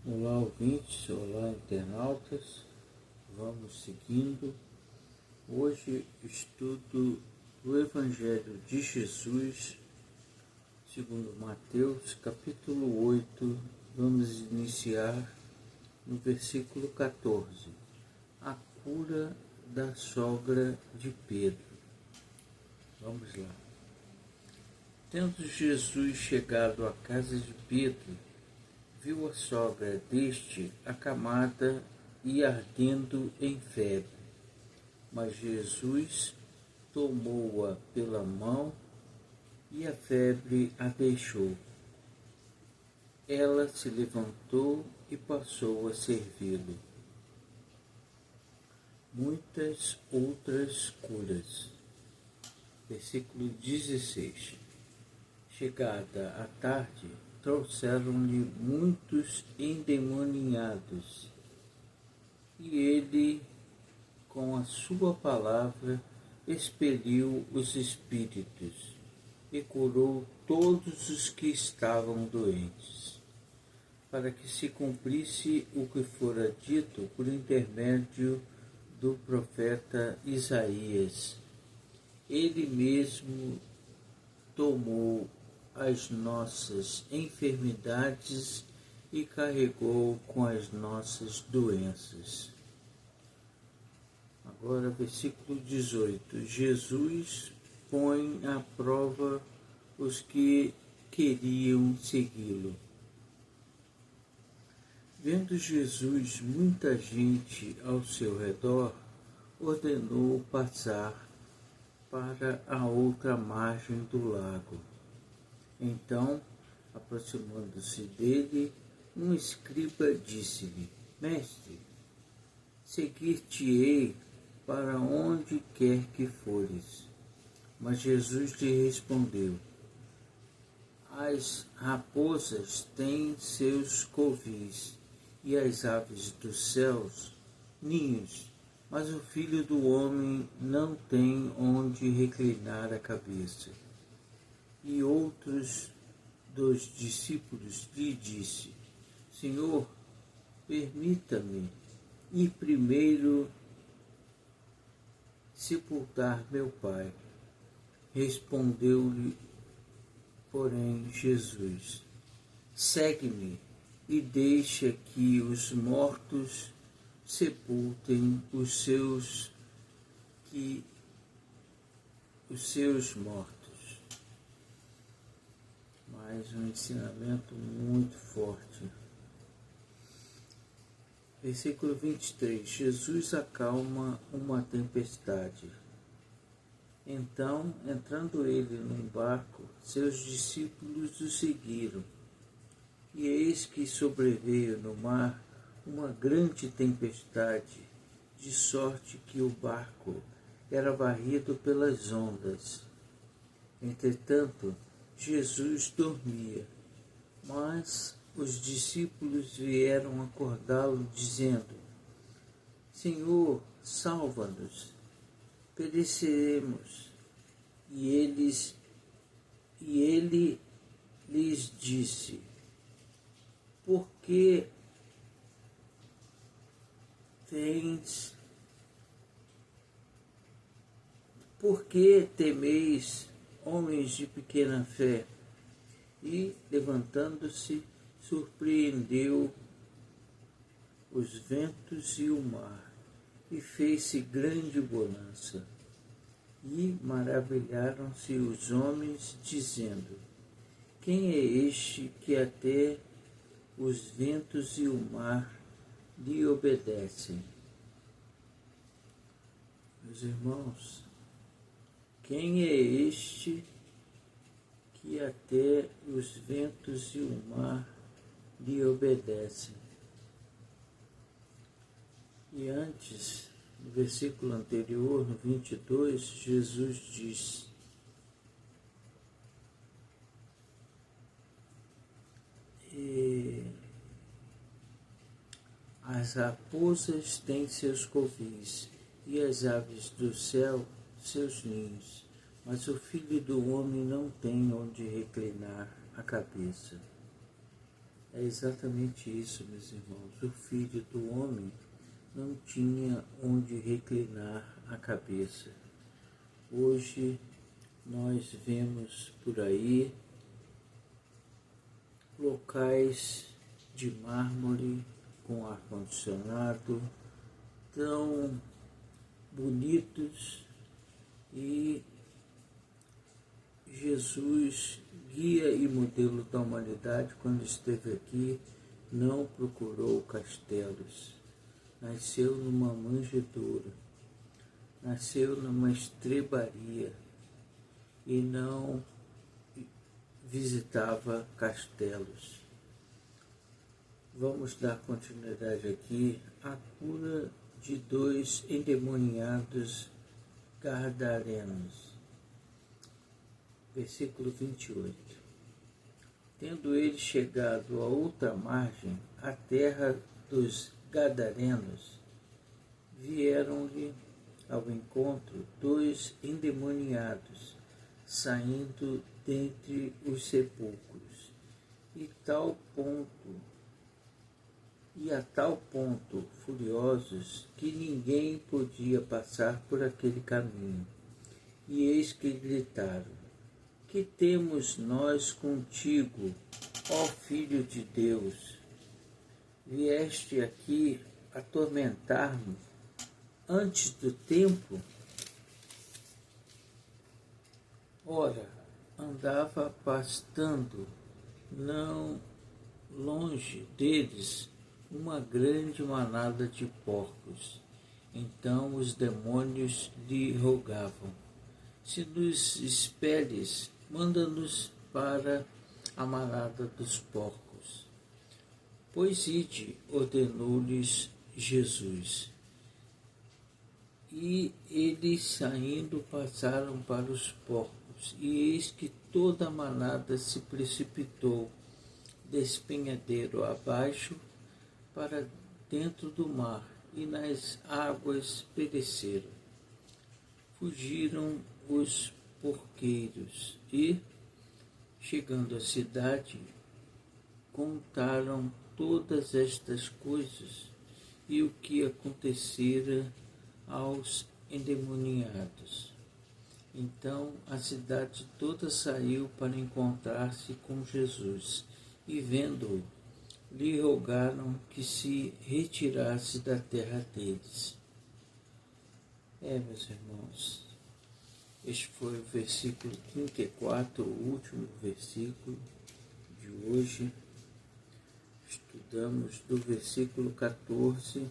Olá, ouvintes, olá, internautas. Vamos seguindo. Hoje estudo o Evangelho de Jesus, segundo Mateus, capítulo 8. Vamos iniciar no versículo 14. A cura da sogra de Pedro. Vamos lá. Tendo Jesus chegado à casa de Pedro, viu a sogra deste acamada e ardendo em febre. Mas Jesus tomou-a pela mão e a febre a deixou. Ela se levantou e passou a servi-lo. Muitas outras curas. Versículo 16. Chegada a tarde, trouxeram-lhe muitos endemoniados, e ele, com a sua palavra, expeliu os espíritos e curou todos os que estavam doentes, para que se cumprisse o que fora dito por intermédio do profeta Isaías. Ele mesmo tomou as nossas enfermidades e carregou com as nossas doenças. Agora, versículo 18. Jesus põe à prova os que queriam segui-lo. Vendo Jesus muita gente ao seu redor, ordenou passar para a outra margem do lago. Então, aproximando-se dele, um escriba disse-lhe: Mestre, seguir-te-ei para onde quer que fores. Mas Jesus lhe respondeu: As raposas têm seus covis, e as aves dos céus ninhos, mas o Filho do Homem não tem onde reclinar a cabeça. E outros dos discípulos lhe disse: Senhor, permita-me ir primeiro sepultar meu pai. Respondeu-lhe, porém, Jesus: Segue-me e deixa que os mortos sepultem os seus mortos. Mais um ensinamento muito forte. Versículo 23. Jesus acalma uma tempestade. Então, entrando ele num barco, seus discípulos o seguiram. E eis que sobreveio no mar uma grande tempestade, de sorte que o barco era varrido pelas ondas. Entretanto, Jesus dormia, mas os discípulos vieram acordá-lo, dizendo: Senhor, salva-nos, pereceremos. E ele lhes disse: Por que temeis, homens de pequena fé? E, levantando-se, surpreendeu os ventos e o mar, e fez-se grande bonança. E maravilharam-se os homens, dizendo: Quem é este que até os ventos e o mar lhe obedecem? Meus irmãos, quem é este que até os ventos e o mar lhe obedecem? E antes, no versículo anterior, no 22, Jesus diz: As raposas têm seus covis, e as aves do céu seus ninhos, mas o Filho do Homem não tem onde reclinar a cabeça. É exatamente isso, meus irmãos. O Filho do Homem não tinha onde reclinar a cabeça. Hoje nós vemos por aí locais de mármore com ar-condicionado tão bonitos, e Jesus, guia e modelo da humanidade, quando esteve aqui, não procurou castelos. Nasceu numa manjedoura, nasceu numa estrebaria e não visitava castelos. Vamos dar continuidade aqui à cura de 2 endemoniados gadarenos. Versículo 28. Tendo ele chegado à outra margem, a terra dos gadarenos, vieram-lhe ao encontro 2 endemoniados, saindo dentre os sepulcros, a tal ponto furiosos que ninguém podia passar por aquele caminho. E eis que gritaram: que temos nós contigo, ó Filho de Deus? Vieste aqui atormentar-nos antes do tempo? Ora, andava pastando não longe deles uma grande manada de porcos. Então os demônios lhe rogavam: se nos expeles, manda-nos para a manada dos porcos. Pois ide, ordenou-lhes Jesus. E eles, saindo, passaram para os porcos, e eis que toda a manada se precipitou despenhadeiro abaixo para dentro do mar, e nas águas pereceram. Fugiram os porqueiros e, chegando à cidade, contaram todas estas coisas e o que acontecera aos endemoniados. Então a cidade toda saiu para encontrar-se com Jesus, e vendo-o, lhe rogaram que se retirasse da terra deles. Meus irmãos, este foi o versículo 34, o último versículo de hoje. Estudamos do versículo 14,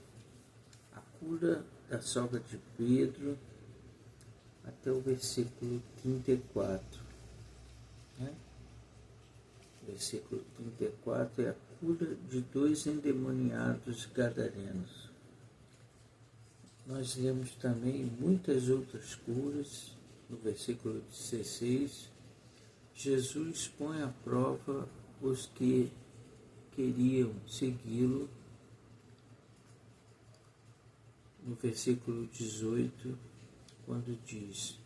a cura da sogra de Pedro, até o versículo 34. Versículo 34 é a cura de 2 endemoniados gadarenos. Nós lemos também muitas outras curas. No versículo 16, Jesus põe à prova os que queriam segui-lo. No versículo 18, quando diz: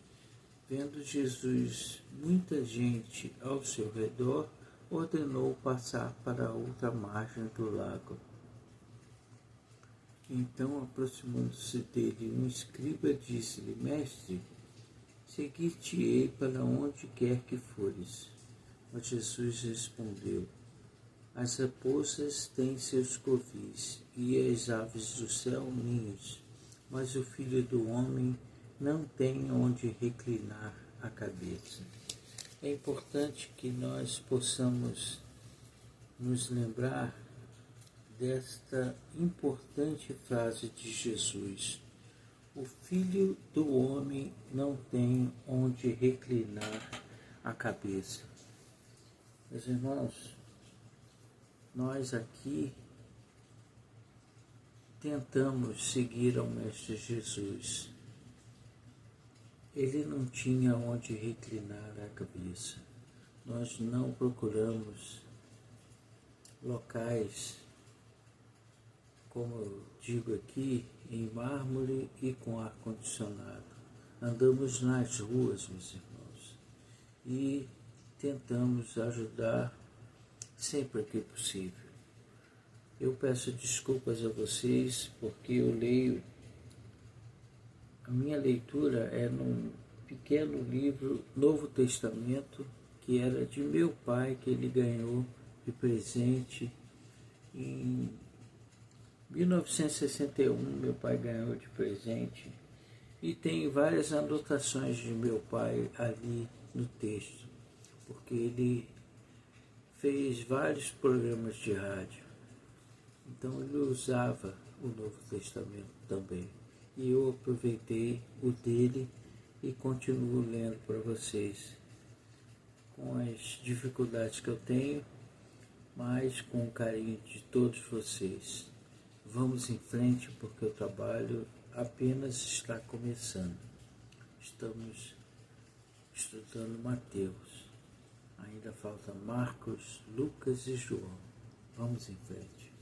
vendo Jesus muita gente ao seu redor, ordenou passar para a outra margem do lago. Então, aproximando-se dele, um escriba disse-lhe: mestre, seguir-te-ei para onde quer que fores. Mas Jesus respondeu: as raposas têm seus covis, e as aves do céu ninhos, mas o Filho do Homem não tem onde reclinar a cabeça. É importante que nós possamos nos lembrar desta importante frase de Jesus: o Filho do Homem não tem onde reclinar a cabeça. Meus irmãos, nós aqui tentamos seguir ao Mestre Jesus. Ele não tinha onde reclinar a cabeça. Nós não procuramos locais, como eu digo aqui, em mármore e com ar-condicionado. Andamos nas ruas, meus irmãos, e tentamos ajudar sempre que possível. Eu peço desculpas a vocês porque eu leio, a minha leitura é num pequeno livro Novo Testamento, que era de meu pai, que ele ganhou de presente em 1961, meu pai ganhou de presente, e tem várias anotações de meu pai ali no texto, porque ele fez vários programas de rádio, então ele usava o Novo Testamento também. E eu aproveitei o dele e continuo lendo para vocês, com as dificuldades que eu tenho, mas com o carinho de todos vocês. Vamos em frente, porque o trabalho apenas está começando. Estamos estudando Mateus. Ainda falta Marcos, Lucas e João. Vamos em frente.